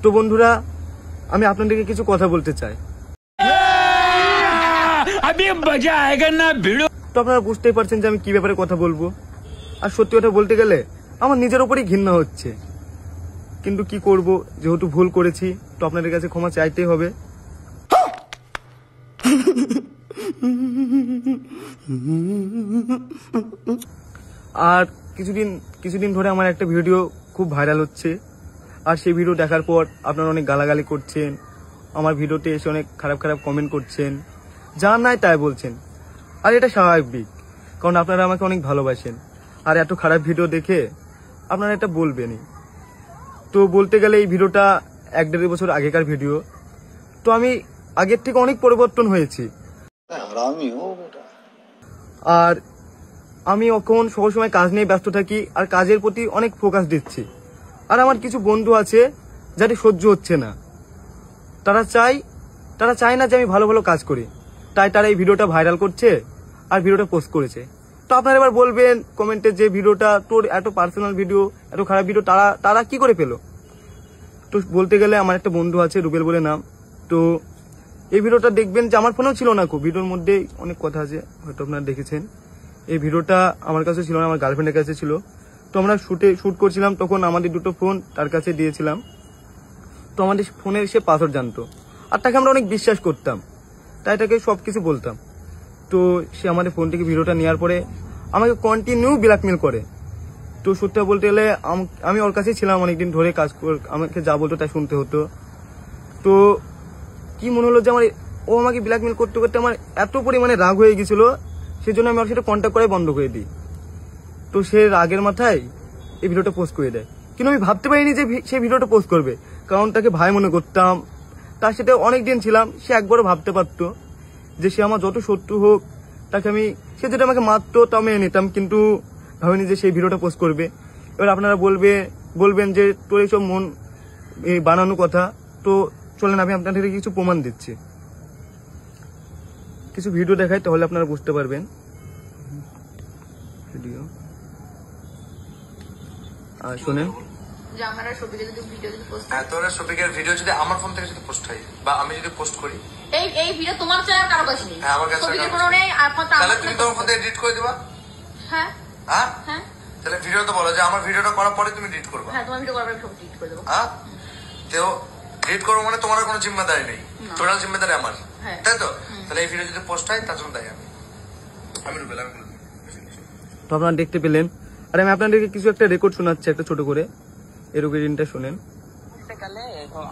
তো বন্ধুরা, আমি আপনাদেরকে কিছু কথা বলতে চাই। তো আপনারা বুঝতেই পারছেন যে আমি কি ব্যাপারে কথা বলবো। আর সত্যি কথা বলতে গেলে আমার নিজের উপরই ঘৃণা হচ্ছে, কিন্তু কি করব, যেহেতু ভুল করেছি তো আপনাদের কাছে ক্ষমা চাইতেই হবে। আর কিছুদিন ধরে আমার একটা ভিডিও খুব ভাইরাল হচ্ছে, আর সেই ভিডিও দেখার পর আপনারা অনেক গালাগালি করছেন, আমার ভিডিওতে এসে অনেক খারাপ খারাপ কমেন্ট করছেন, যা নাই তাই বলছেন। আর এটা স্বাভাবিক, কারণ আপনারা আমাকে অনেক ভালোবাসেন। আর এত খারাপ ভিডিও দেখে আপনারা এটা বলবেনই। তো বলতে গেলে এই ভিডিওটা 1-1.5 বছর আগেকার ভিডিও। তো আমি আগের থেকে অনেক পরিবর্তন হয়েছি। আর আমি এখন সবসময় কাজ নিয়ে ব্যস্ত থাকি আর কাজের প্রতি অনেক ফোকাস দিচ্ছি। আর আমার কিছু বন্ধু আছে যাদের সহ্য হচ্ছে না, তারা চায় না যে আমি ভালো ভালো কাজ করি, তাই তারা এই ভিডিওটা ভাইরাল করছে আর ভিডিওটা পোস্ট করেছে। তো আপনারা এবার বলবেন কমেন্টে যে ভিডিওটা তোর এত পার্সোনাল ভিডিও, এত খারাপ ভিডিও তারা কি করে পেলো। তো বলতে গেলে আমার একটা বন্ধু আছে, রুবেল বলে নাম। তো এই ভিডিওটা দেখবেন যে আমার ফোনেও ছিল না, খুব ভিডিওর মধ্যে অনেক কথা আছে, হয়তো আপনারা দেখেছেন। এই ভিডিওটা আমার কাছে ছিল না, আমার গার্লফ্রেন্ডের কাছে ছিল। তো আমরা শুট করছিলাম, তখন আমাদের 2টো ফোন তার কাছে দিয়েছিলাম। তো আমাদের ফোনের সে পাসওয়ার্ড জানতো, আর তাকে আমরা অনেক বিশ্বাস করতাম, তাই তাকে সবকিছু বলতাম। তো সে আমাদের ফোন থেকে ভিডিওটা নেওয়ার পরে আমাকে কন্টিনিউ ব্ল্যাকমেল করে। তো সত্যি বলতে গেলে আমি ওর কাছেই ছিলাম অনেকদিন ধরে, আমাকে যা বলতো তাই শুনতে হতো। তো কি মনে হলো যে ও আমাকে ব্ল্যাকমেল করতে করতে আমার এত পরিমাণে রাগ হয়ে গেছিল, সেজন্য আমি ওর সাথে কন্ট্যাক্ট করাই বন্ধ করে দিই। তো সে রাগের মাথায় এই ভিডিওটা পোস্ট করে দেয়। কিন্তু আমি ভাবতে পারিনি যে সে ভিডিওটা পোস্ট করবে, কারণ তাকে ভাই মনে করতাম, তার সাথে অনেকদিন ছিলাম। সে একবারও ভাবতে পারতো যে সে আমার যত শত্রু হোক, সে যেটা আমাকে মারতো তা মেনে নিতাম, কিন্তু ভাবিনি যে সেই ভিডিওটা পোস্ট করবে। এবার আপনারা বলবেন যে তোর এইসব মন বানানো কথা। তো চলেন আমি আপনাদের কিছু প্রমাণ দিচ্ছি, কিছু ভিডিও দেখাই, তাহলে আপনারা বুঝতে পারবেন। ভিডিও আর শোনেন, যে আমরা শফিকের ভিডিও যদি পোস্ট হ্যাঁ, তোরা শফিকের ভিডিও যদি আমার ফোন থেকে যদি পোস্ট হয় বা আমি যদি পোস্ট করি, এই ভিডিও তোমার চাই আর কারো কাছে নেই। হ্যাঁ, আমার কাছে শফিকের কোনো নেই, আর তাহলে তুমি তোমার ফোন থেকে এডিট করে দিবা। হ্যাঁ হ্যাঁ হ্যাঁ, তাহলে ভিডিও তো বলো যে আমার ভিডিওটা করার পরে তুমি এডিট করবা। হ্যাঁ, তোমার ভিডিও করার পরে সব এডিট করে দেবো। হ্যাঁ, তো এডিট করবো মানে তোমার কোনো জিম্মেদারি নেই, টোটাল জিম্মেদারি আমার, তাই তো? তাহলে এই ভিডিও যদি পোস্ট হয় তার জন্য দায়ী আমি রুবেল। তো আপনারা দেখতে পেলেন। আর আমি আপনাদেরকে কিছু একটা রেকর্ড শোনাচ্ছি, একটা ছোট করে, এই রেকর্ডিংটা শোনেন।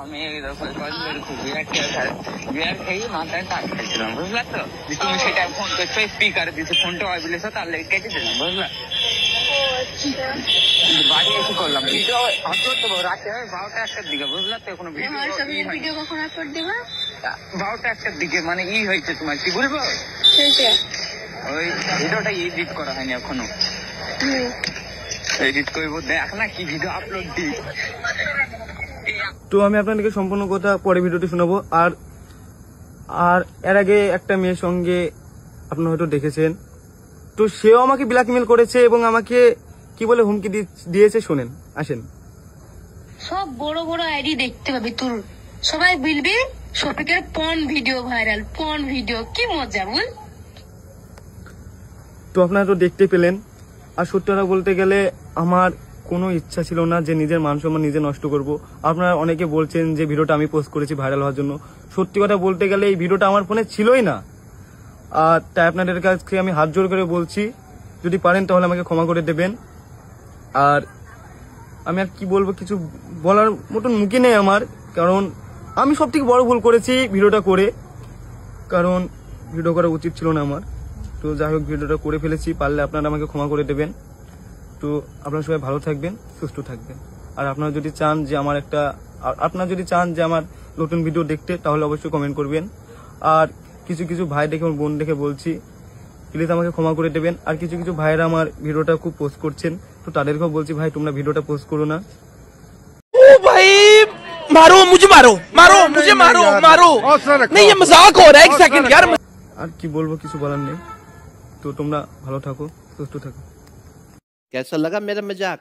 আমি বুঝলা তো, তুমি সেটা ফোন করছো, স্পিকার দিছো, ফোনটা বলেছ, তার লেগে কেটে দিলাম, বুঝলা। বাড়ি এসে করলাম ভিডিও আপলোড দেবো রাতে 12টা-1টার দিকে, বুঝলা তো। কোনো ভিডিও কখন আপলোড দেবা? 12টা-1টার দিকে, মানে হয়েছে তোমার, কি বলবো, ওই ভিডিওটা এডিট করা হয়নি এখনো, এডিট করবো, দেখ না কি ভিডিও আপলোড দিই। তো আমি আপনাদেরকে সম্পূর্ণ কথা পরে ভিডিওতে শোনাবো। আর এর আগে একটা মেয়ের সঙ্গে আপনারা হয়তো দেখেছেন, তো সেও আমাকে ব্ল্যাকমেল করেছে এবং আমাকে কি বলে হুমকি দিয়েছে, শোনেন, আসেন। সব বড় বড় আইডি দেখতে পাবি তোর, সবাই বলবি শফিকের porn video viral, porn video, কি মজা বল। তো আপনারা তো দেখতে পেলেন। আর সত্যি কথা বলতে গেলে আমার কোনো ইচ্ছা ছিল না যে নিজের মান সম্মান নিজে নষ্ট করব। আপনারা অনেকে বলছেন যে ভিডিওটা আমি পোস্ট করেছি ভাইরাল হওয়ার জন্য। সত্যি কথা বলতে গেলে এই ভিডিওটা আমার ফোনে ছিলই না। আর তাই আপনাদের কাছে আমি হাত জোর করে বলছি, যদি পারেন তাহলে আমাকে ক্ষমা করে দেবেন। আর আমি আর কি বলবো, কিছু বলার মতন মুখে নেই আমার, কারণ আমি সব থেকে বড় ভুল করেছি ভিডিওটা করে, কারণ ভিডিও করা উচিত ছিল না আমার। তো যাই হোক, ভিডিওটা করে ফেলেছি, পারলে আপনারা আমাকে ক্ষমা করে দেবেন। তো আপনারা সবাই ভালো থাকবেন, সুস্থ থাকবেন। আর আপনারা যদি চান যে আমার নতুন ভিডিও দেখতে, তাহলে অবশ্যই কমেন্ট করবেন। আর কিছু ভাই দেখে, বোন দেখে বলছি, প্লিজ আমাকে ক্ষমা করে দেবেন। আর কিছু ভাইয়েরা আমার ভিডিওটা খুব পোস্ট করছেন, তো তাদেরকেও বলছি, ভাই তোমরা ভিডিওটা পোস্ট করো না। ओ भाई मारो मुझे, मारो मुझे, मारो नहीं, ये मजाक हो रहा है, 1 सेकंड यार। আর কি বলবো, কিছু বলার নেই। তো তোমরা ভালো থাকো, সুস্থ থাকো। कैसा लगा मेरा मजाक?